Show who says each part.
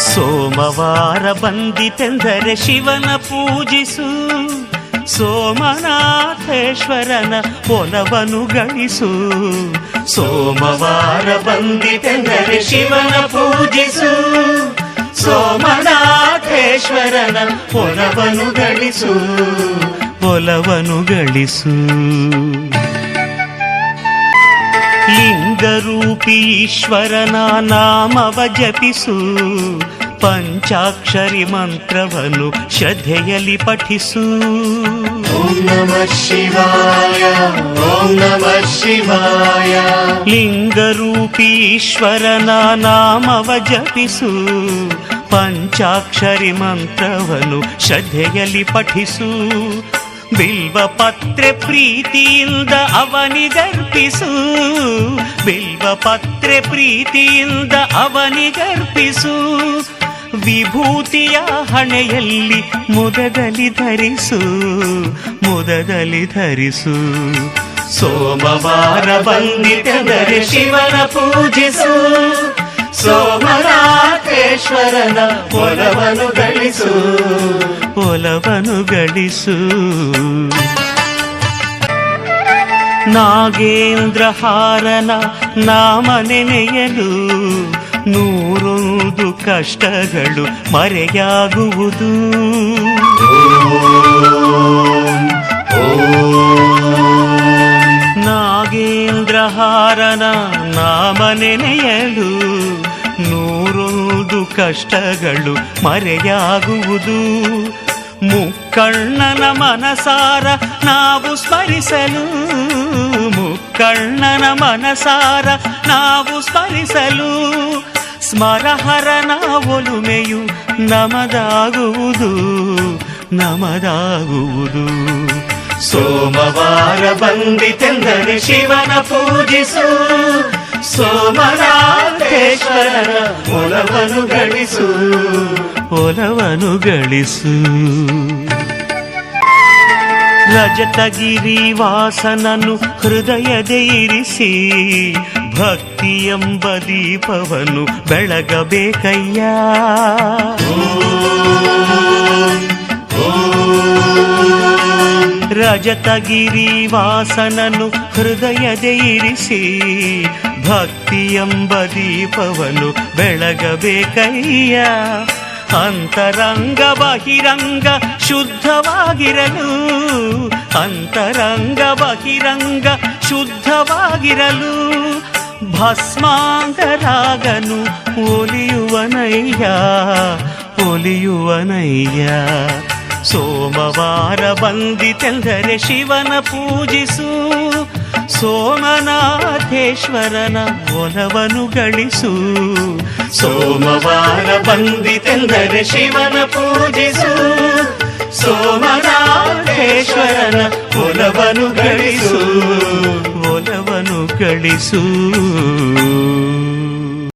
Speaker 1: ಸೋಮವಾರ ಬಂದಿತೆಂದರೆ ಶಿವನ ಪೂಜಿಸು, ಸೋಮನಾಥೇಶ್ವರನ ಒಲವನ್ನು ಗಳಿಸು. ಸೋಮವಾರ ಬಂದಿತೆಂದರೆ ಶಿವನ ಪೂಜಿಸು, ಸೋಮನಾಥೇಶ್ವರನ ಒಲವನ್ನು ಗಳಿಸು, ಒಲವನ್ನು ಗಳಿಸು. ಲಿಂಗರೂಪಿ ಈಶ್ವರನ ನಾಮವ ಜಪಿಸು, ಪಂಚಾಕ್ಷರಿ ಮಂತ್ರವನ್ನು ಶ್ರದ್ಧೆಯಲ್ಲಿ ಪಠಿಸು.
Speaker 2: ಓಂ ನಮಃ ಶಿವಾಯ, ಓಂ ನಮಃ ಶಿವಾಯ.
Speaker 1: ಲಿಂಗರೂಪಿ ಈಶ್ವರನ ನಾಮವ ಜಪಿಸು, ಪಂಚಾಕ್ಷರಿ ಮಂತ್ರವನ್ನು ಶ್ರದ್ಧೆಯಲ್ಲಿ ಪಠಿಸು. ಬಿಲ್ವ ಪತ್ರೆ ಪ್ರೀತಿಯಿಂದ ಅವನಿಗರ್ಪಿಸು, ಬಿಲ್ವ ಪತ್ರೆ ಪ್ರೀತಿಯಿಂದ ಅವನಿಗರ್ಪಿಸು. ವಿಭೂತಿಯ ಹಣೆಯಲ್ಲಿ ಮುದದಲ್ಲಿ ಧರಿಸು, ಮುದದಲ್ಲಿ ಧರಿಸು. ಸೋಮವಾರ ಬಂದಿತೆಂದರೆ ಶಿವನ ಪೂಜಿಸು, ಸೋಮನಾಥೇಶ್ವರನ ಒಲವನ್ನು ಗಳಿಸು, ಒಲವನ್ನು ಗಳಿಸು. ನಾಗೇಂದ್ರಹಾರನ ನಾಮ ನೆನೆಯಲು ನೂರೊಂದು ಕಷ್ಟಗಳು ಮರೆಯಾಗುವುದು. ನಾಗೇಂದ್ರಹಾರನ ನಾಮ ನೆನೆಯಲು ನೂರೊಂದು ಕಷ್ಟಗಳು ಮರೆಯಾಗುವುದು. ಮುಕ್ಕಣ್ಣನ ಮನಸಾರ ನಾವು ಸ್ಮರಿಸಲು, ಮುಕ್ಕಣ್ಣನ ಮನಸಾರ ನಾವು ಸ್ಮರಿಸಲು. ಸ್ಮರಹರನ ಒಲುಮೆಯು ನಮದಾಗುವುದು, ನಮದಾಗುವುದು. ಸೋಮವಾರ ಬಂದಿತೆಂದರೆ ಶಿವನ ಪೂಜಿಸು, ಸೋಮನಾಥೇಶ್ವರನ ಒಲವನ್ನು ಗಳಿಸು, ಒಲವನ್ನು ಗಳಿಸು. ರಜತಗಿರಿ ವಾಸನನು ಹೃದಯದೆ ಇರಿಸಿ, ಭಕ್ತಿ ಎಂಬ ದೀಪವನ್ನು ಬೆಳಗಬೇಕಯ್ಯ. ರಜತಗಿರಿ ವಾಸನನು ಹೃದಯದೆ ಇರಿಸಿ, ಭಕ್ತಿ ಎಂಬ ದೀಪವನ್ನು ಬೆಳಗಬೇಕಯ್ಯ. ಅಂತರಂಗ ಬಹಿರಂಗ ಶುದ್ಧವಾಗಿರಲು, ಅಂತರಂಗ ಬಹಿರಂಗ ಶುದ್ಧವಾಗಿರಲು. ಭಸ್ಮಾಂಗರಾಗನು ಒಲಿಯುವನಯ್ಯ, ಒಲಿಯುವನಯ್ಯ. ಸೋಮವಾರ ಬಂದಿತೆಂದರೆ ಶಿವನ ಪೂಜಿಸು, ಸೋಮನಾಥೇಶ್ವರನ ಒಲವನ್ನು ಗಳಿಸು. ಸೋಮವಾರ ಬಂದಿತೆಂದರೆ ಶಿವನ ಪೂಜಿಸು, ಸೋಮನಾಥೇಶ್ವರನ ಒಲವನ್ನು ಗಳಿಸು, ಒಲವನ್ನು ಗಳಿಸು.